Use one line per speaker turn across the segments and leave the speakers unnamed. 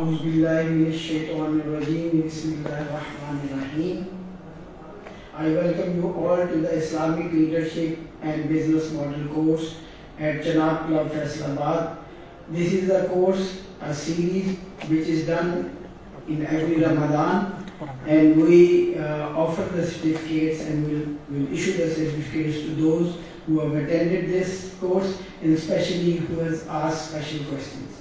أعوذ بالله من الشيطان الرجيم بسم الله الرحمن الرحيم. I welcome you all to the Islamic Leadership and Business Model course at Janab Club Faisalabad. This is a course, a series which is done in every Ramadan, and we offer the certificates and will issue the certificates to those who have attended this course and especially who has asked special questions.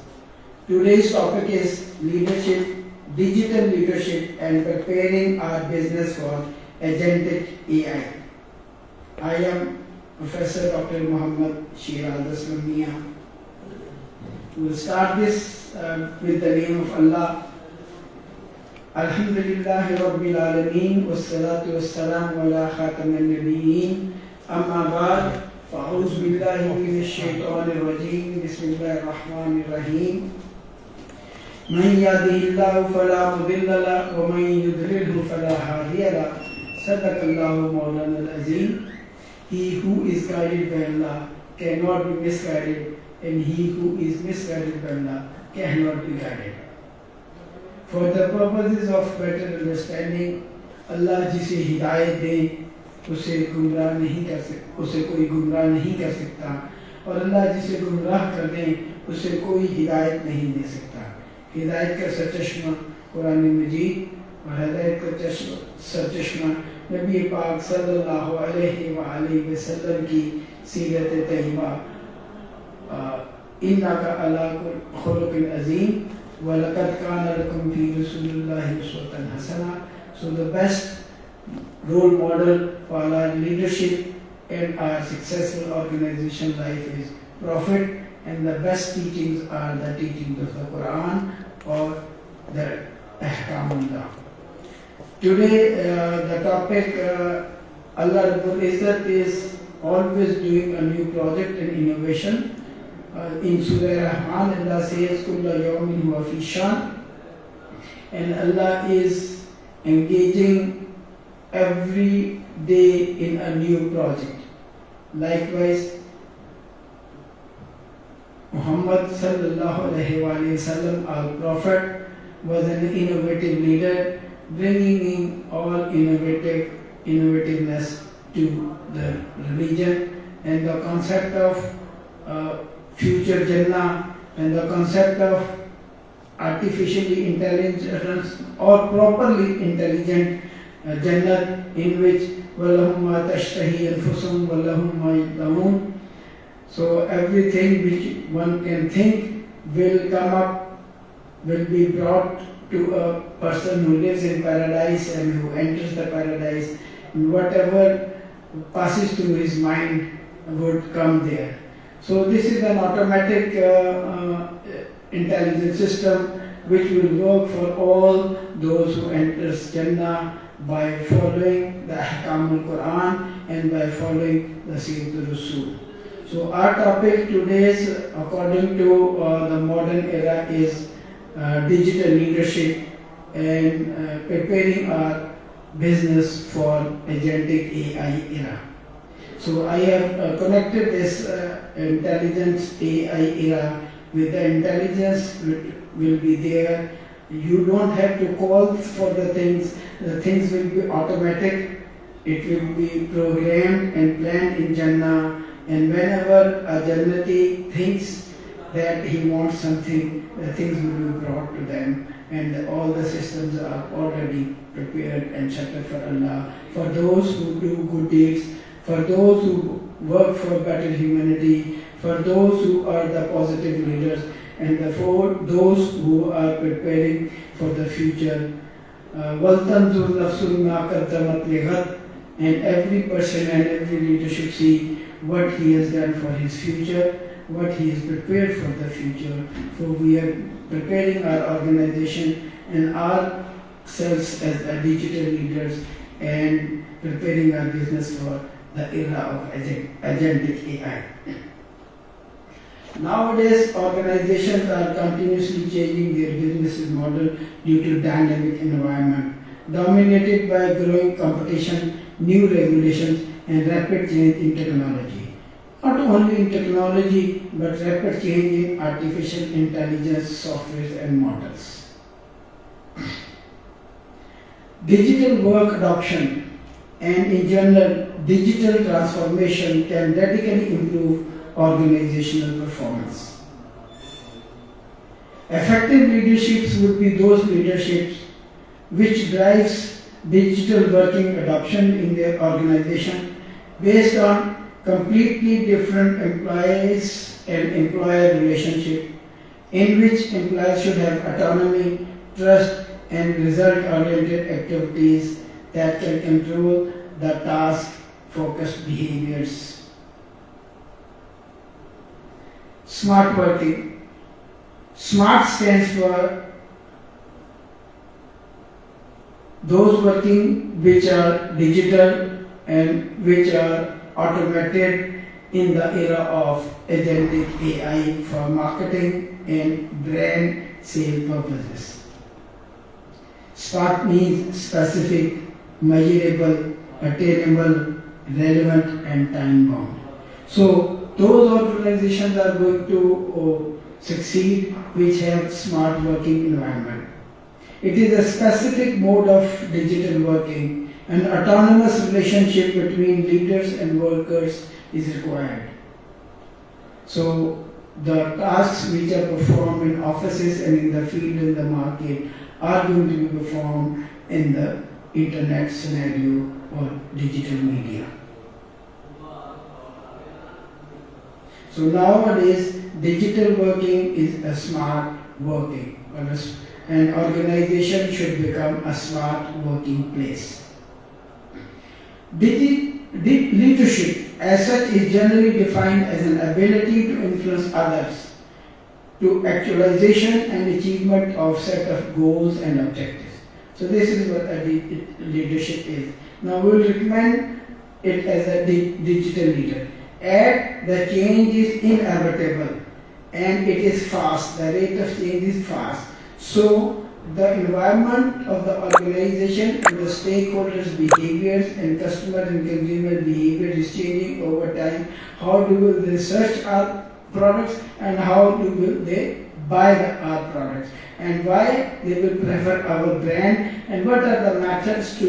Today's topic is leadership, digital leadership and preparing our business for agentic AI. I am Professor Dr. Muhammad Shiraz Aslam Mia. We will start this with the name of Allah. Alhamdulillahi Rabbil Alameen wassalatu wassalamu ala khatamin nabiyyin amma ba'd fa'uz billahi minash shaitanir rajim bismillahir rahmanir rahim. من يهده الله فلا مضل له ومن يضلله فلا هادي له صدق الله مولانا العظيم. He who is guided by Allah cannot be misguided, and he who is misguided by Allah cannot be guided. For the purposes of better understanding, Allah जिसे हिदायत दे उसे गुमराह नहीं कर सकता, उसे कोई गुमराह नहीं कर सकता, और अल्लाह जिसे गुमराह कर दे उसे कोई हिदायत नहीं दे सकता. हिदायत का सरचश्मा कुरान मजीद और हिदायत का सरचश्मा नबी पाक सल्लल्लाहु अलैहि वसल्लम की सीरत तय्यबा इन्नका अला खुलुकिन अज़ीम व लक़द काना लकुम फ़ी रसूलिल्लाहि उस्वतुन हसना. So the best role model for our leadership and our successful organization life is Prophet, and the best teachings are the teachings of the Quran or the Ahkamullah. Today the topic Allah Rabbul Izzat is always doing a new project and innovation. In Surah Rahman, Allah says, Kulla yawmin huwa fi shan, and Allah is engaging every day in a new project. Likewise, Muhammad sallallahu alaihi wasallam, our Prophet, was an innovative leader, bringing in all innovativeness to the religion, and the concept of future Jannah and the concept of artificially intelligent or properly intelligent Jannah, in which وَلَهُمْ مَا تَشْتَهِي أَنفُسُهُمْ وَلَهُمْ مَا يَدْعُونَ. So everything which one can think will come up, will be brought to a person who lives in paradise and who enters the paradise, and whatever passes through his mind would come there. So this is an automatic intelligence system which will work for all those who enters Jannah by following the Ahkam al-Quran and by following the Sayyid Rasul. So our topic today is, according to the modern era, is digital leadership and preparing our business for agentic AI era. So I have connected this intelligence AI era with the intelligence which will be there. You don't have to call for the things will be automatic, it will be programmed and planned in Jannah. And whenever a Jannati thinks that he wants something, the things will be brought to them, and all the systems are already prepared and set up for Allah. For those who do good deeds, for those who work for better humanity, for those who are the positive leaders, and for those who are preparing for the future. وَلْتَنْظُرْ نَفْسٌ مَا قَدَّمَتْ لِغَدٍ. And every person and every leader should see what he has done for his future, what he has prepared for the future. For we are preparing our organization and ourselves as digital leaders and preparing our business for the era of agentic AI. Nowadays, organizations are continuously changing their business model due to dynamic environment, dominated by growing competition, new regulations, and rapid change in technology. Not only in technology, but rapid change in artificial intelligence software and models. Digital work adoption and in general digital transformation can radically improve organizational performance. Effective leaderships would be those leaderships which drives digital working adoption in their organization based on completely different employees and employer relationship in which employees should have autonomy, trust and result-oriented activities that can control the task-focused behaviors. Smart working. SMART stands for those working which are digital and which are automated in the era of agentic AI for marketing and brand sale purposes. SMART means specific, measurable, attainable, relevant and time bound. So those organizations are going to succeed which have smart working environment. It is a specific mode of digital working. An autonomous relationship between leaders and workers is required. So the tasks which are performed in offices and in the field in the market are going to be performed in the internet scenario or digital media. So nowadays, digital working is a smart working. An organization should become a smart working place. Leadership as such is generally defined as an ability to influence others to actualization and achievement of set of goals and objectives. So this is what a leadership is. Now we will recommend it as a digital leader. Add the change is inevitable and it is fast. The rate of change is fast. So the environment of the organization and the stakeholders' behaviors and customer and consumer behavior is changing over time. How do they search our products and how do they buy our products and why they will prefer our brand and what are the methods to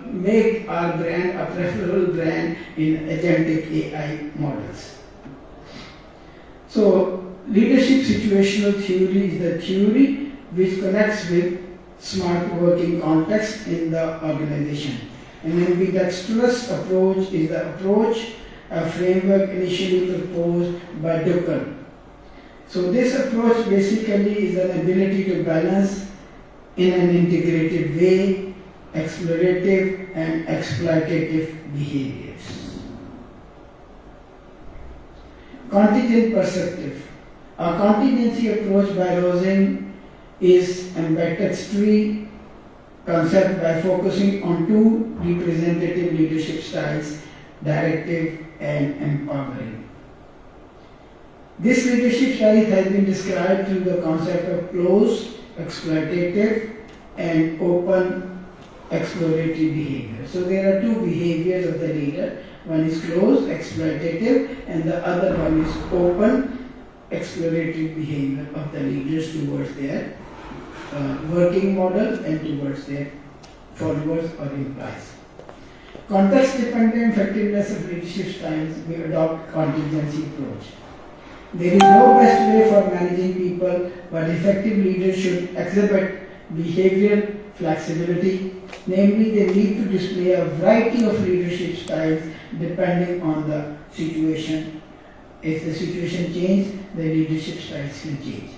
make our brand a preferable brand in agentic AI models. So leadership situational theory is the theory which connects with smart working context in the organization. An ambidextrous approach is the approach, a framework initially proposed by Dukkal. So this approach basically is an ability to balance in an integrated way explorative and exploitative behaviors. Contingent perspective. A contingency approach by Rosen is ambidextrous concept by focusing on two representative leadership styles, directive and empowering. This leadership style has been described through the concept of closed, exploitative and open, exploratory behavior. So there are two behaviors of the leader. One is closed, exploitative and the other one is open, exploratory behavior of the leaders towards their working model and towards their followers or employees. Context-dependent effectiveness of leadership styles, we adopt contingency approach. There is no best way for managing people, but effective leaders should exhibit behavioral flexibility. Namely, they need to display a variety of leadership styles depending on the situation. If the situation changes, the leadership styles can change.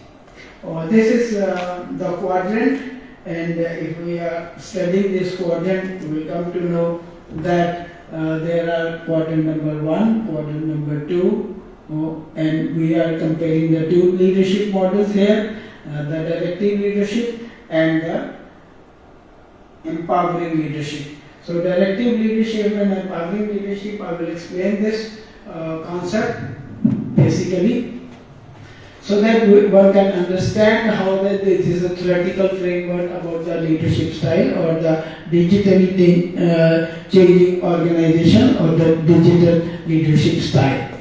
This is the quadrant, and if we are studying this quadrant, we will come to know that there are quadrant number 1, quadrant number 2, and we are comparing the two leadership models here, the directive leadership and the empowering leadership. So directive leadership and empowering leadership, I will explain this concept basically so that one can understand how that this is a theoretical framework about the leadership style or the digitally changing organization or the digital leadership style.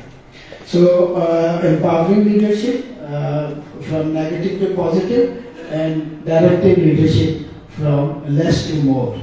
So empowering leadership from negative to positive and directive leadership from less to more.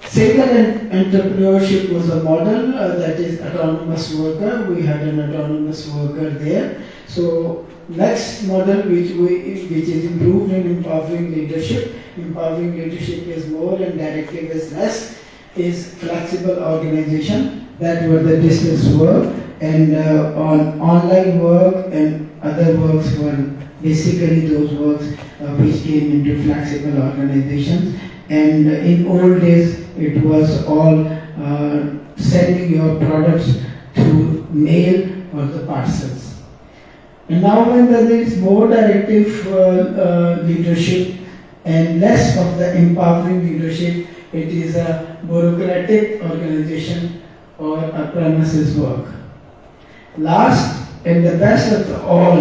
Single entrepreneurship was a model, that is autonomous worker. We had an autonomous worker there. So next model which is improved in empowering leadership. Empowering leadership is more and directive is less. Is flexible organization. That were the distance work, and on online work and other works were basically those works which came into flexible organizations. And in old days, it was all sending your products through mail or the parcels. And now when there is more directive leadership and less of the empowering leadership, it is a bureaucratic organization or a premises work. Last and the best of all,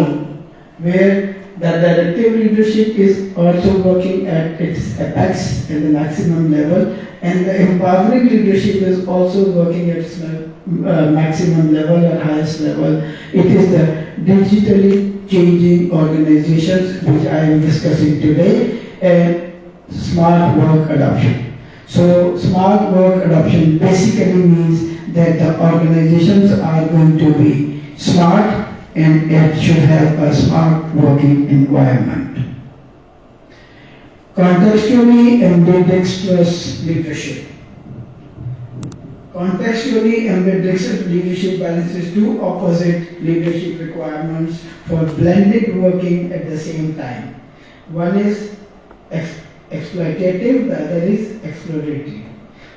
where the directive leadership is also working at its apex and the maximum level, and the empowering leadership is also working at its maximum level or highest level. It is the digitally changing organizations which I am discussing today, and smart work adoption. So smart work adoption basically means that the organizations are going to be smart and it should have a smart working environment. Contextually ambidextrous leadership. Contextually ambidextrous leadership balances two opposite leadership requirements for blended working at the same time. One is exploitative, the other is exploratory.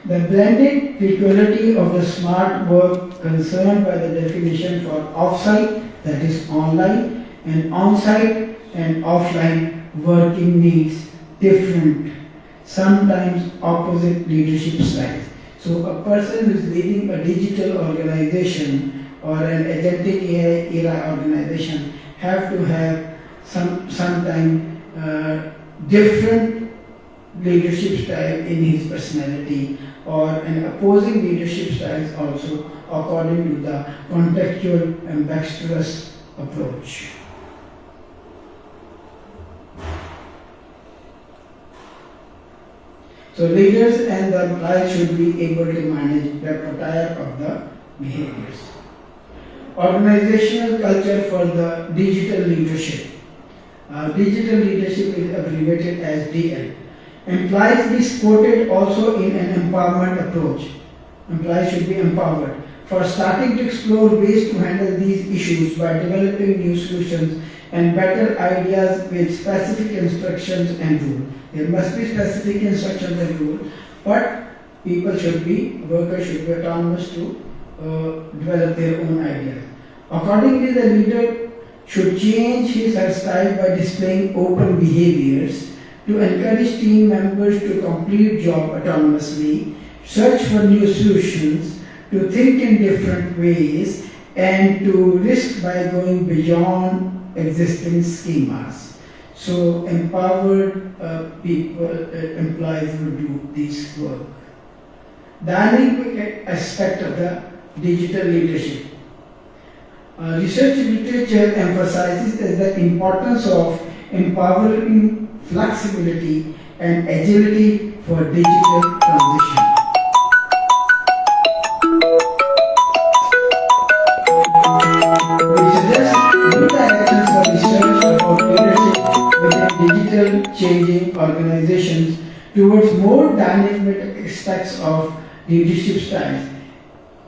The blended equality of the smart work concerned by the definition for off-site, that is online, and on-site and offline working needs different, sometimes opposite leadership styles. So a person who is leading a digital organization or an agentic AI era organization have to have sometime different leadership style in his personality, or an opposing leadership styles also according to the contextual ambidextrous approach. So leaders and the employees should be able to manage the repertoire of the behaviors. Organizational culture for the digital leadership. Digital leadership is abbreviated as DL. Employees be supported also in an empowerment approach. Employees should be empowered for starting to explore ways to handle these issues by developing new solutions and better ideas with specific instructions and rules. There must be specific instructions and rules, but workers should be autonomous to develop their own ideas. Accordingly, the leader should change his or her style by displaying open behaviors to encourage team members to complete job autonomously, search for new solutions, to think in different ways, and to risk by going beyond existing schemas. So empowered employees will do this work. The other aspect of the digital leadership. Research literature emphasizes the importance of empowering flexibility and agility for digital transition. We suggest new directions for research about leadership within digital changing organizations towards more dynamic aspects of leadership styles,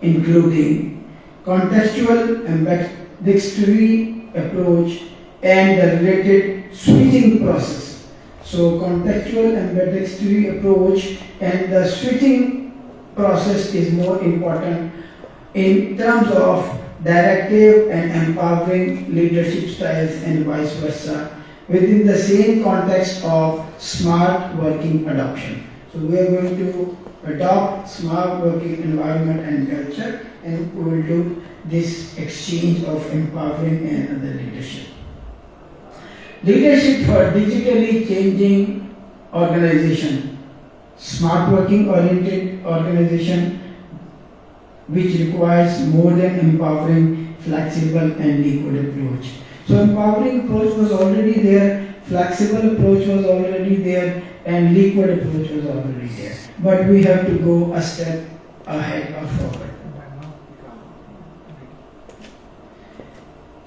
including contextual ambidextrous approach and the related switching process. So contextual ambidextrous approach and the switching process is more important in terms of directive and empowering leadership styles and vice versa within the same context of smart working adoption. So we are going to adopt smart working environment and culture, and we will do this exchange of empowering and other leadership. Leadership for digitally changing organization, smart working oriented organization which requires more than empowering, flexible and liquid approach. So empowering approach was already there flexible approach was already there and liquid approach was already there. But we have to go a step ahead or forward.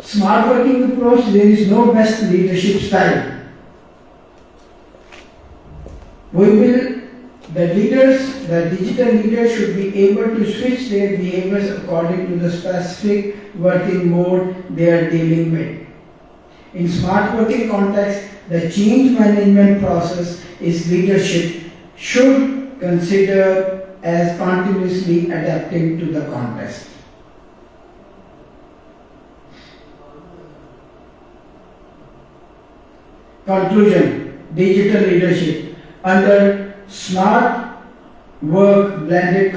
Smart working approach, there is no best leadership style. The digital leaders should be able to switch their behaviors according to the specific working mode they are dealing with. In smart working context, the change management process is leadership should consider as continuously adapting to the context. Conclusion, digital leadership. Under smart work blended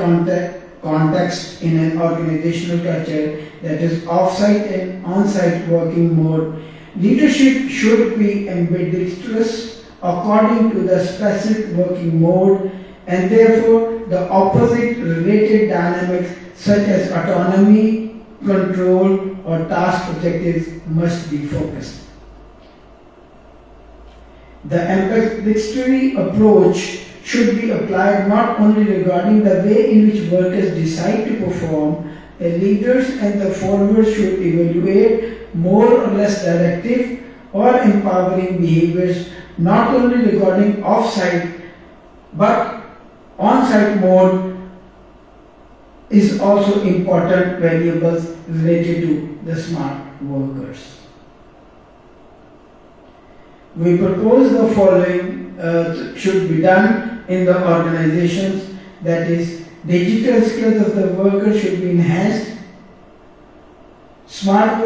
context in an organizational culture that is off-site and on-site working mode, leadership should be ambidextrous according to the specific working mode, and therefore the opposite related dynamics such as autonomy, control, or task objectives must be focused. The ambidextrous approach should be applied not only regarding the way in which workers decide to perform, the leaders and the followers should evaluate more or less directive or empowering behaviors not only regarding off-site but on-site mode is also important variables related to the smart workers. We propose the following should be done in the organizations, that is, digital skills of the workers should be enhanced. Smart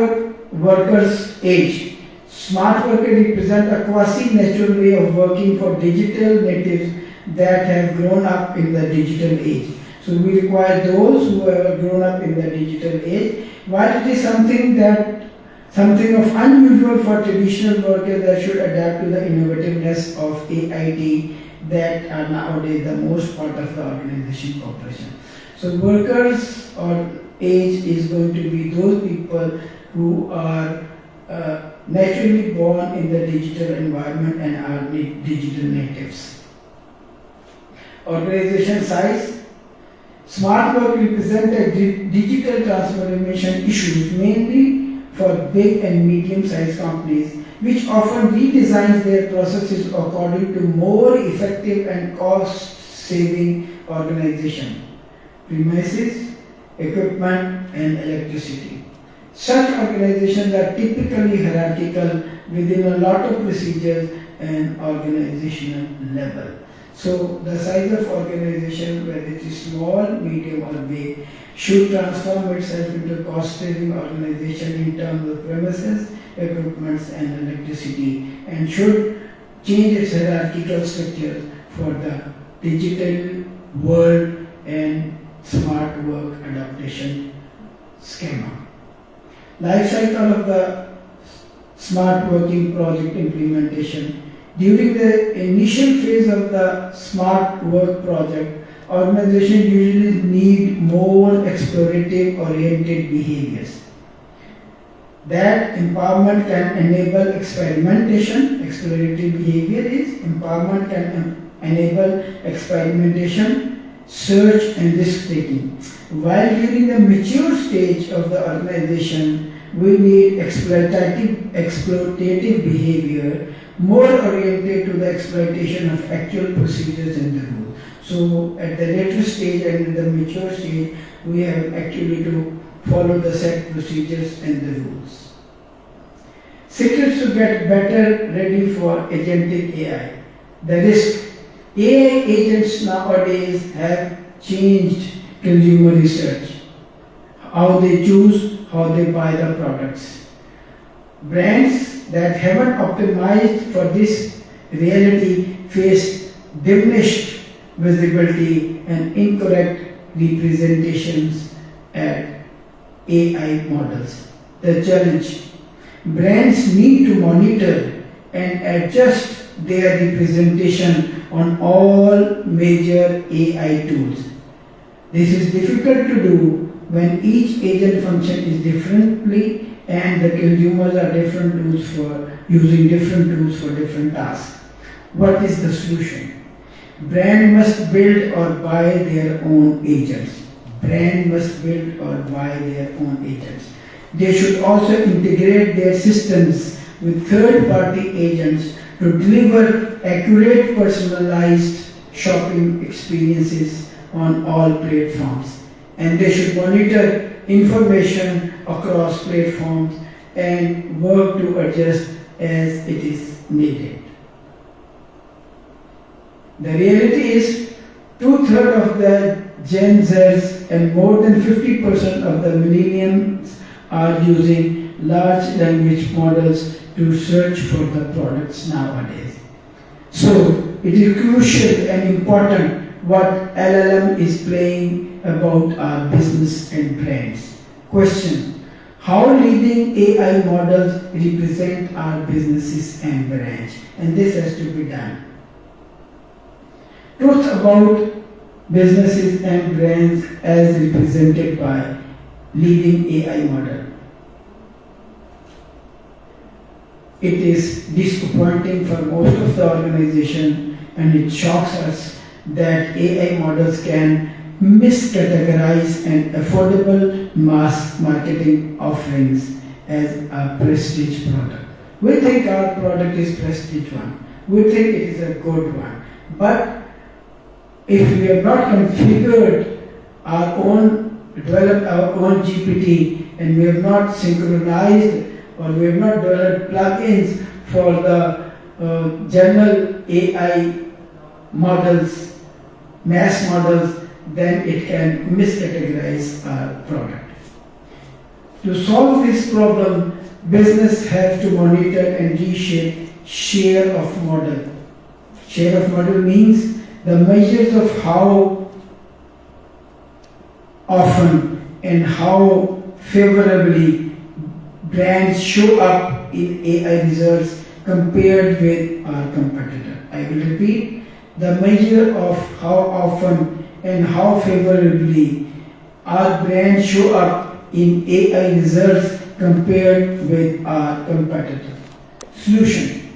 workers age. Smart workers represent a quasi-natural way of working for digital natives that have grown up in the digital age. So we require those who have grown up in the digital age. While it is something of unusual for traditional workers that should adapt to the innovativeness of AIT that are nowadays the most part of the organization population. So workers or age is going to be those people who are naturally born in the digital environment and are digital natives. Organization size. Smart work represent a digital transformation issues mainly for big and medium-sized companies, which often redesigns their processes according to more effective and cost-saving organization, premises, equipment, and electricity. Such organizations are typically hierarchical within a lot of procedures and organizational level. So the size of organization, whether it is small, medium, or big, should transform itself into a cost-saving organization in terms of premises, equipment, and electricity, and should change its hierarchical structure for the digital world and smart work adaptation schema. Life cycle of the smart working project implementation. During the initial phase of the smart work project, organizations usually need more explorative oriented behaviors. That empowerment can enable experimentation. Explorative behavior is empowerment can enable experimentation, search, and risk taking. While during the mature stage of the organization, we need exploitative behavior more oriented to the exploitation of actual procedures and the rules. So at the later stage and in the mature stage, we have actually to follow the set procedures and the rules. Secrets to get better ready for agentic AI. The risk. AI agents nowadays have changed consumer research, how they choose, how they buy the products. Brands that haven't optimized for this reality face diminished visibility and incorrect representations at AI models. The challenge. Brands need to monitor and adjust their representation on all major AI tools. This is difficult to do when each agent function is differently and the consumers are different tools for using different tools for different tasks. What is the solution? Brand must build or buy their own agents. Brand must build or buy their own agents. They should also integrate their systems with third-party agents to deliver accurate, personalized shopping experiences on all platforms. And they should monitor information across platforms and work to adjust as it is needed. The reality is, 2/3 of the Gen Zs and more than 50% of the millennials are using large language models to search for the products nowadays. So it is crucial and important what LLM is playing about our business and brands. Question: how leading AI models represent our businesses and brands? And this has to be done. Truth about businesses and brands as represented by leading AI model. It is disappointing for most of the organization, and it shocks us that AI models can miscategorize an affordable mass marketing offerings as a prestige product. We think our product is prestige one. We think it is a good one. But if we have not configured our own, developed our own GPT, and we have not synchronized or we have not developed plugins for the general AI models, mass models, then it can miscategorize our product. To solve this problem, business have to monitor and reshape share of model. Share of model means the measures of how often and how favorably brands show up in AI results compared with our competitor. I will repeat, the measure of how often and how favorably our brands show up in AI results compared with our competitor. Solution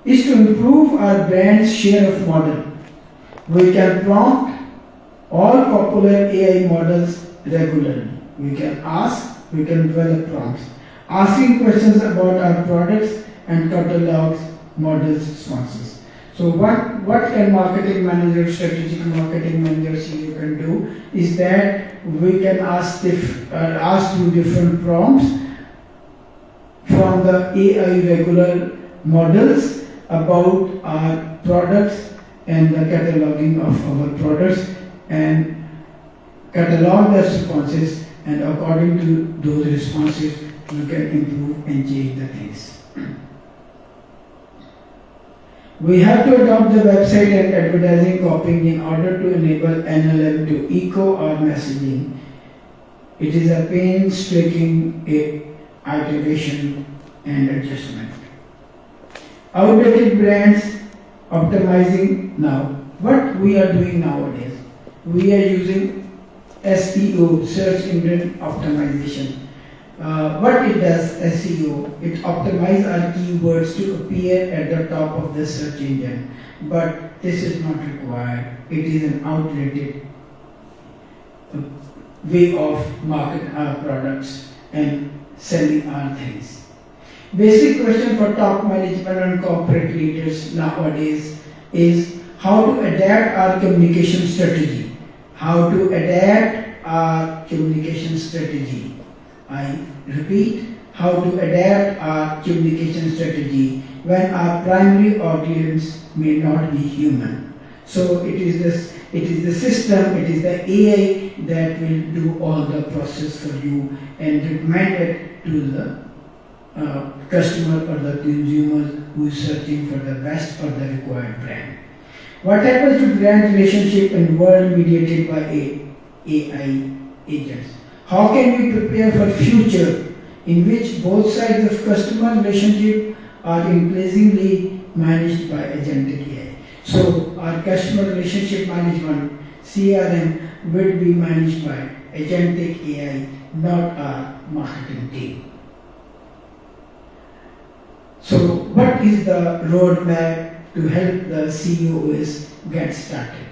is to improve our brand's share of model. We can prompt all popular AI models regularly. We can ask, we can develop prompts, asking questions about our products and catalogs models responses. So what can marketing managers, strategic marketing managers you can do is that we can ask through different prompts from the AI regular models about our products and the cataloging of our products, and catalog the responses, and according to those responses we can improve and change the things. We have to adopt the website and advertising copying in order to enable NLM to echo our messaging. It is a painstaking iteration and adjustment. Outdated brands optimizing now. What we are doing nowadays, we are using SEO, search engine optimization. What it does, SEO, it optimizes our keywords to appear at the top of the search engine. But this is not required. It is an outdated way of marketing our products and selling our things. Basic question for top management and corporate leaders nowadays is how to adapt our communication strategy. How to adapt our communication strategy. I repeat, how to adapt our communication strategy when our primary audience may not be human. So it is the system, it is the AI that will do all the process for you and recommend it to the customer or the consumer who is searching for the best or the required brand. What happens to brand relationship in world mediated by AI agents? How can we prepare for future in which both sides of customer relationship are increasingly managed by agentic AI? So our customer relationship management, CRM, will be managed by agentic AI, not our marketing team. So what is the roadmap to help the CEOs get started?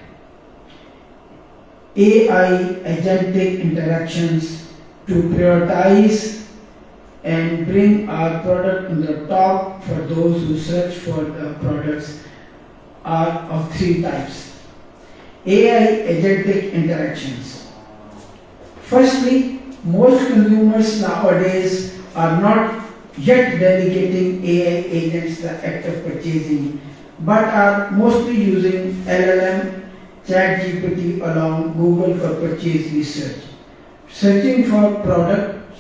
AI agentic interactions to prioritize and bring our product in the top for those who search for the products are of three types. AI agentic interactions. Firstly, most consumers nowadays are not yet delegating AI agents the act of purchasing, but are mostly using LLM, ChatGPT along Google for purchase research, searching for products,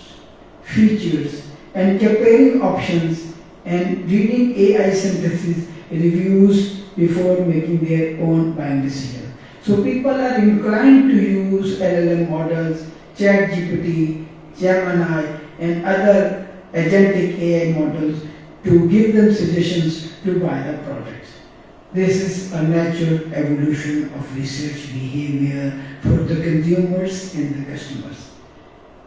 features, and comparing options, and reading AI synthesis reviews before making their own buying decision. So people are inclined to use LLM models, ChatGPT, Gemini, and other agentic AI models to give them suggestions to buy the products. This is a natural evolution of research behavior for the consumers and the customers.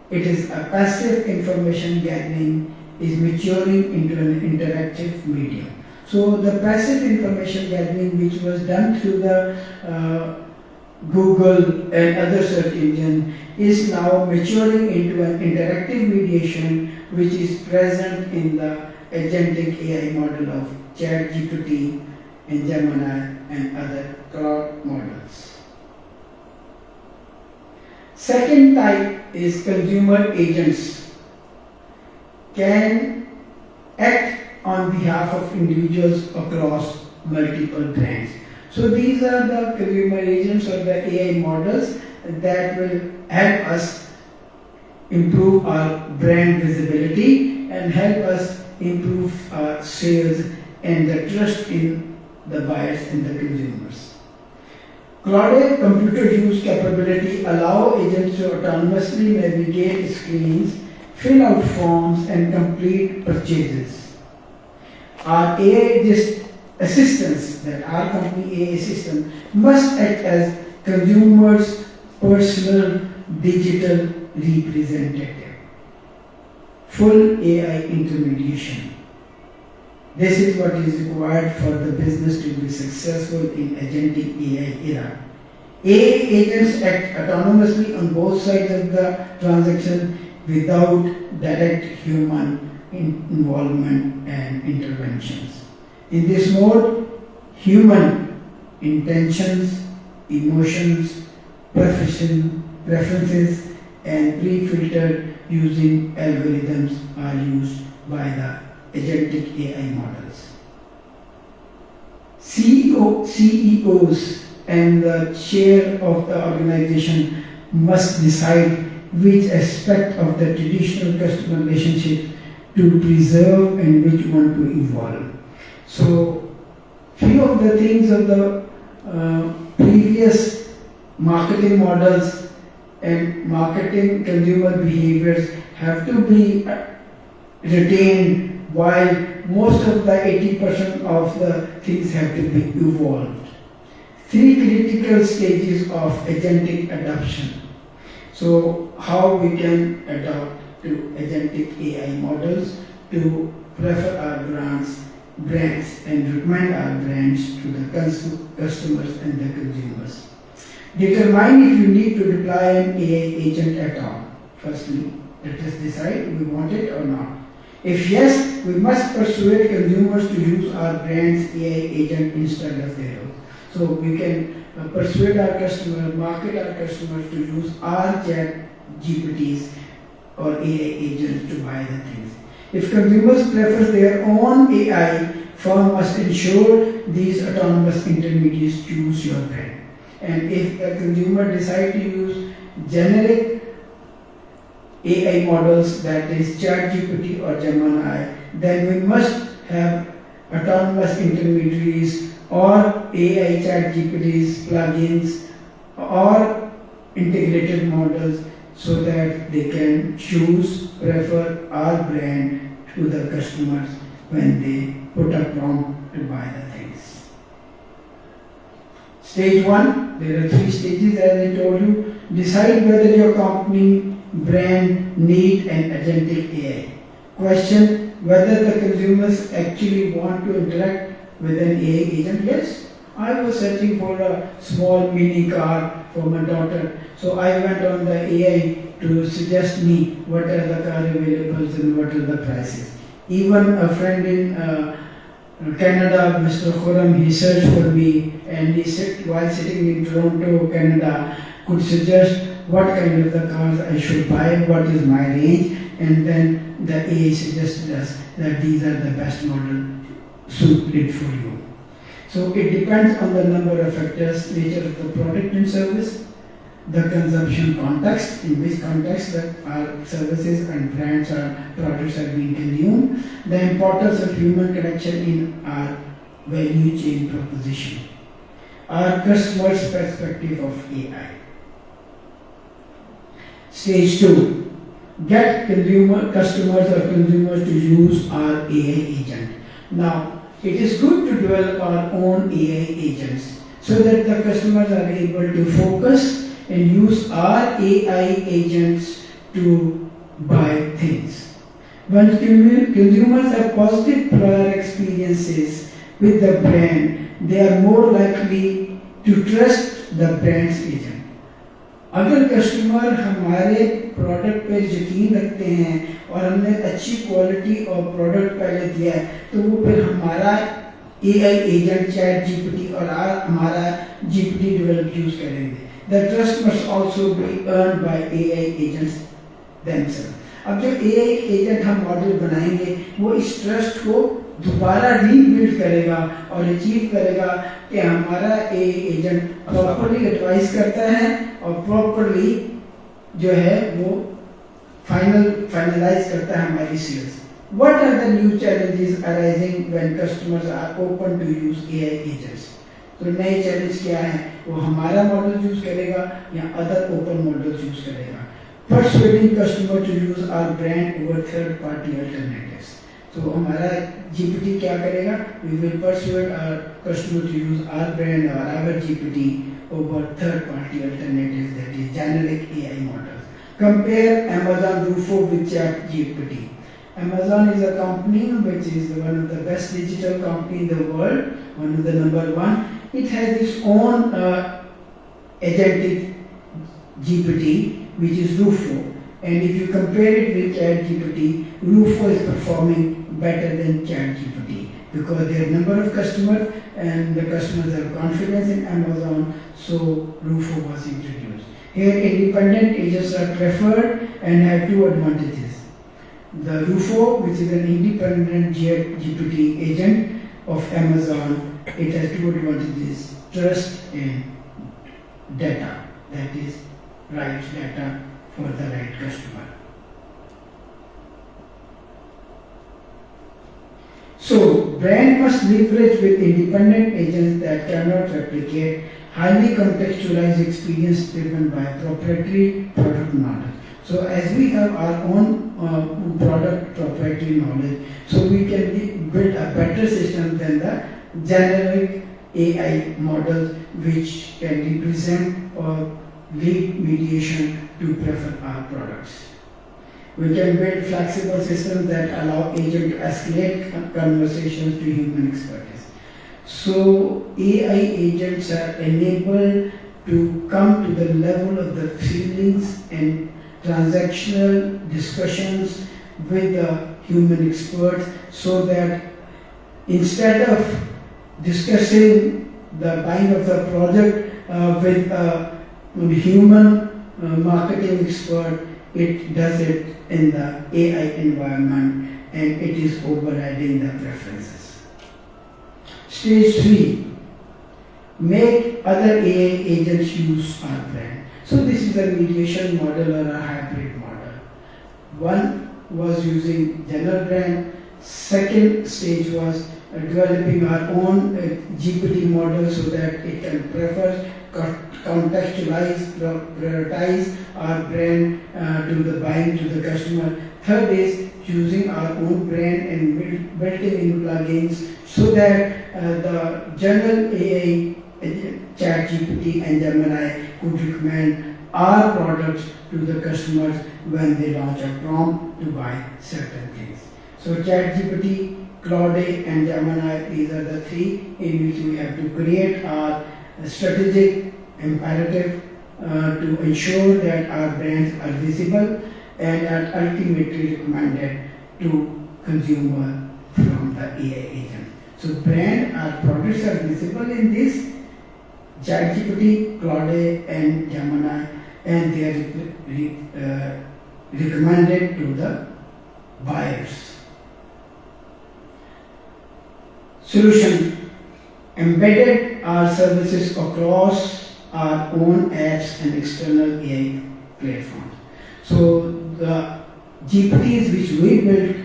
It is a passive information gathering is maturing into an interactive medium. So the passive information gathering which was done through the Google and other search engine is now maturing into an interactive mediation which is present in the agentic AI model of ChatGPT and Gemini and other cloud models. Second type is consumer agents can act on behalf of individuals across multiple brands. So these are the consumer agents or the AI models that will help us improve our brand visibility and help us improve our sales and the trust in the buyers and the consumers. Cloud computer use capability allow agents to autonomously navigate screens, fill out forms, and complete purchases. Our AI assistants, that our company AI assistant, must act as consumers' personal digital representative. Full AI intermediation. This is what is required for the business to be successful in agentic AI era. AI agents act autonomously on both sides of the transaction without direct human involvement and interventions. In this mode, human intentions, emotions, preferences, and pre-filtered using algorithms are used by the agentic AI models. CEOs and the chair of the organization must decide which aspect of the traditional customer relationship to preserve and which one to evolve. So, few of the things of the previous marketing models and marketing consumer behaviors have to be retained, while most of the 80% of the things have to be evolved. Three critical stages of agentic adoption. So how we can adopt to agentic AI models to prefer our brands and recommend our brands to the customers and the consumers. Determine if you need to deploy an AI agent at all. Firstly, let us decide we want it or not. If yes, we must persuade consumers to use our brand's AI agent instead of their own. So we can persuade our customers, market our customers to use our ChatGPTs or AI agents to buy the things. If consumers prefer their own AI, firm must ensure these autonomous intermediaries choose your brand. And if a consumer decide to use generic AI models, that is ChatGPT or Gemini, then we must have autonomous intermediaries or AI ChatGPTs, plugins, or integrated models so that they can prefer our brand to the customers when they put a prompt to buy the things. Stage 1, there are 3 stages as I told you. Decide whether your company brand need an agentic AI. Question whether the consumers actually want to interact with an AI agent. Yes, I was searching for a small mini car for my daughter. So I went on the AI to suggest me what are the car availables and what are the prices. Even a friend in Canada, Mr. Khurram, he searched for me, and while sitting in Toronto, Canada, could suggest what kind of the cars I should buy, what is my range, and then the AI suggested us that these are the best model suited for you. So it depends on the number of factors: nature of the product and service, the consumption context, in which context that our services and brands or products are being consumed, the importance of human connection in our value chain proposition, our customer's perspective of AI. Stage 2, get customers or consumers to use our AI agent. Now, it is good to develop our own AI agents so that the customers are able to focus and use our AI agents to buy things. When consumers have positive prior experiences with the brand, they are more likely to trust the brand's agent. अगर customer हमारे product पे यकीन रखते हैं और हमने अच्छी quality और प्रोडक्ट पहले दिया है, तो वो फिर हमारा AI एजेंट चैट जीपीटी और हमारा जीपीटी डेवलप यूज करेंगे. The trust must also be earned by AI agents themselves. अब जो AI एजेंट हम मॉडल बनाएंगे, वो इस ट्रस्ट को दोबारा रीबिल्ड करेगा और अचीव करेगा कि हमारा AI एजेंट प्रॉपरली एडवाइस करता है और प्रॉपरली जो है वो फाइनलाइज करता है हमारी sales. What are the new challenges arising when customers are open to use AI agents? तो नए चैलेंज क्या है? वो हमारा मॉडल यूज करेगा या अदर ओपन मॉडल यूज करेगा. Persuading customer to use our brand over third party alternatives. तो हमारा GPT क्या करेगा? We will persuade our customer to use our brand or our GPT over third party alternatives, that is generic AI models. Compare Amazon Rufo with ChatGPT. Amazon is a company which is one of the best digital company in the world, one of the number one. It has its own agentic GPT, which is Rufo. And if you compare it with ChatGPT, Rufo is performing better than ChatGPT because there are number of customers and the customers have confidence in Amazon, so Rufo was introduced. Here, independent agents are preferred and have two advantages. The Rufo, which is an independent GPT agent of Amazon, it has two advantages: trust and data, that is, right data for the right customer. So, brand must leverage with independent agents that cannot replicate highly contextualized experience driven by proprietary product knowledge. So, as we have our own product proprietary knowledge, so we can build a better system than the generic AI models which can represent or lead mediation to prefer our products. We can build flexible systems that allow agents to escalate conversations to human expertise. So AI agents are enabled to come to the level of the feelings and transactional discussions with the human experts, so that instead of discussing the buying of the product with a human marketing expert, it does it in the AI environment and it is overriding the preferences. Stage 3, make other AI agents use our brand. So this is a mediation model or a hybrid model. One was using general brand. Second stage was developing our own GPT model so that it can prefer, contextualize, prioritize our brand to the buying to the customer. Third is using our own brand and built-in plugins so that the general AI, ChatGPT and Gemini could recommend our products to the customers when they launch a prompt to buy certain things. So So ChatGPT, Claude and Gemini, these are the three in which we have to create our strategic imperative to ensure that our brands are visible and are ultimately recommended to consumer from the AI agent. So brand, our products are visible in this ChatGPT, Claude and Gemini, and they are recommended to the buyers. Solution: embedded our services across our own apps and external AI platforms. So the GPTs which we built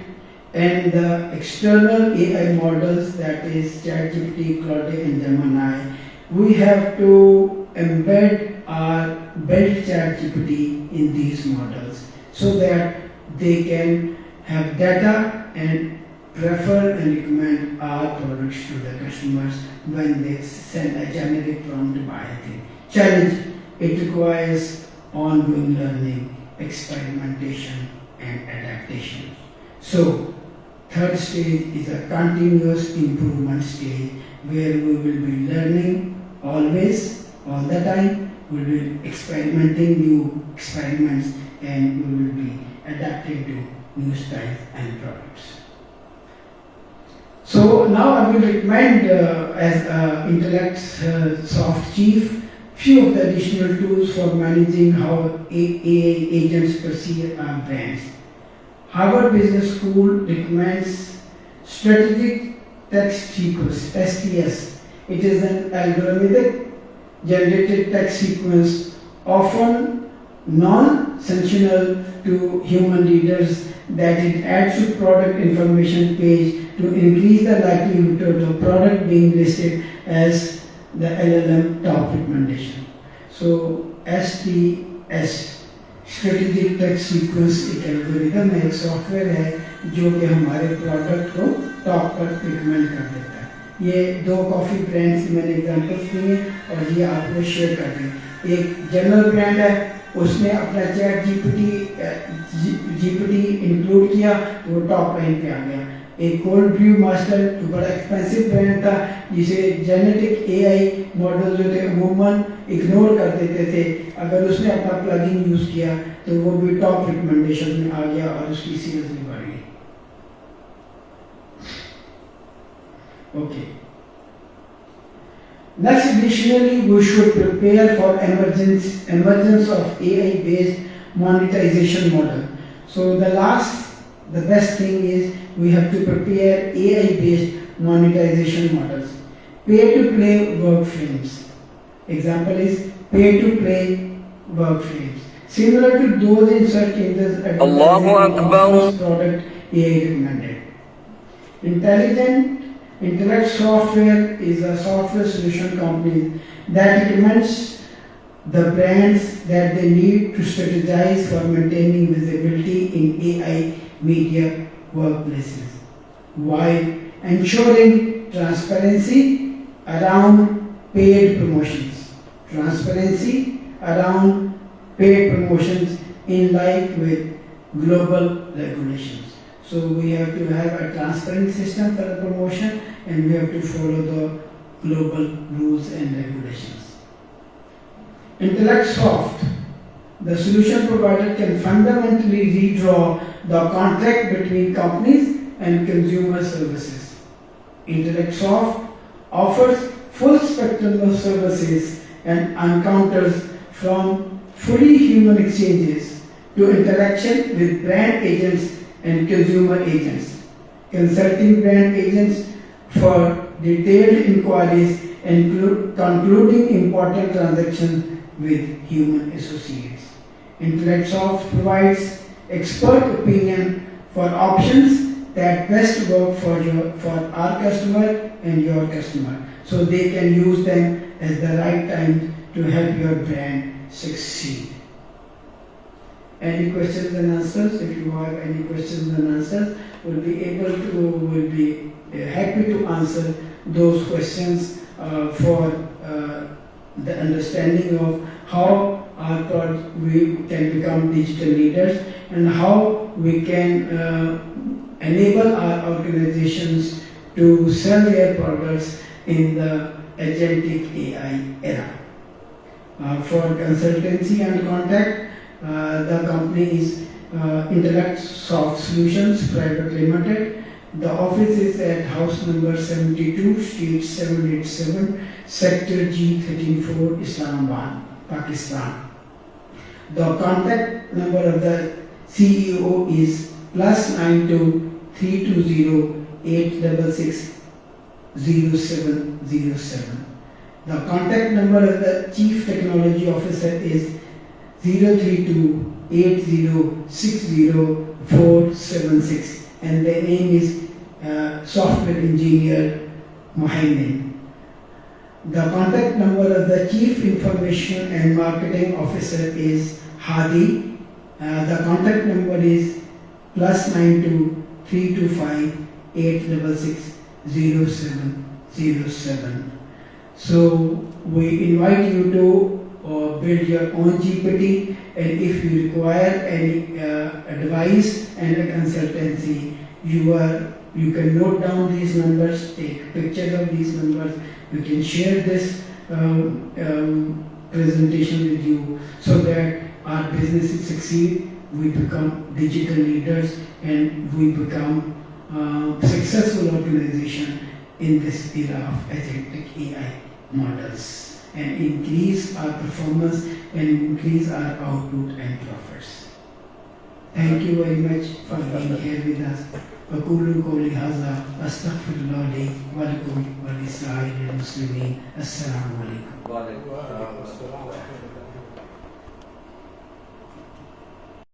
and the external AI models, that is ChatGPT, Claude and Gemini, we have to embed our built ChatGPT in these models so that they can have data and prefer and recommend our products to the customers when they send a generic prompt to buy a thing. Challenge: it requires ongoing learning, experimentation and adaptation. So third stage is a continuous improvement stage where we will be learning always, all the time. We will be experimenting new experiments and we will be adapting to new styles and products. So now I will recommend as Intellect Soft Chief few of the additional tools for managing how AI agents perceive our brands. Harvard Business School recommends Strategic Text Sequence (STS). It is an algorithmic generated text sequence, often non-sensational to human readers, that it adds to product information page to increase the likelihood of the product being listed as the LLM top recommendation. So STS, Strategic Text Sequence, एक algorithm है, एक software है जो कि हमारे product को top पर recommend कर देता है। ये दो कॉफ़ी ब्रांड्स की मैंने एग्जांपल्स दिए और ये आपको शेयर कर दें। एक जनरल ब्रांड है, उसने अपना चैट जीपीटी इंक्लूड किया तो वो टॉप लाइन पे आ गया। एक कोल्ड ब्रू मास्टर जो बड़ा एक्सपेंसिव ब्रांड था, जिसे जेनेटिक एआई मॉडल जो थे अमूमन इग्नोर कर देते थे, अगर उसने अपना प्लगइन यूज़ किया तो वो भी टॉप रिकमेंडेशन में आ गया और उसकी सेल्स भी बढ़ गई। Okay, next, additionally, we should prepare for emergence of AI-based monetization model. So the best thing is we have to prepare AI-based monetization models. Pay-to-play work frames. Example is pay-to-play work frames. Similar to those in search engines advertising product AI recommended. Intellect Software is a software solution company that recommends the brands that they need to strategize for maintaining visibility in AI media workplaces, while ensuring transparency around paid promotions. Transparency around paid promotions in line with global regulations. So we have to have a transparent system for the promotion and we have to follow the global rules and regulations. Intellect Soft, the solution provider, can fundamentally redraw the contract between companies and consumer services. Intellect Soft offers full spectrum of services and encounters from fully human exchanges to interaction with brand agents and consumer agents, consulting brand agents for detailed inquiries and concluding important transactions with human associates. Intellect Soft provides expert opinion for options that best work for our customer and your customer, so they can use them at the right time to help your brand succeed. Any questions and answers? If you have any questions and answers, we'll be happy to answer those questions for the understanding of how we can become digital leaders and how we can enable our organizations to sell their products in the agentic AI era. For consultancy and contact, the company is Intellect Soft Solutions Private Limited. The office is at house number 72, Street 787, Sector G134, Islamabad, Pakistan. The contact number of the CEO is +92 320 866 0707. The contact number of the Chief Technology Officer is 032 8060 476, and the name is Software Engineer Mohaimin. The contact number of the Chief Information and Marketing Officer is Hadi. The contact number is +92 325 866 0707. So we invite you to build your own GPT, and if you require any advice and a consultancy, you can note down these numbers, take pictures of these numbers. We can share this presentation with you so that our businesses succeed, we become digital leaders, and we become successful organization in this era of agentic AI models, and increase our performance and increase our output and profits. Thank you very much for being here with us. أقول قولي هذا أستغفر الله لي ولكم ولسائر المسلمين. السلام عليكم.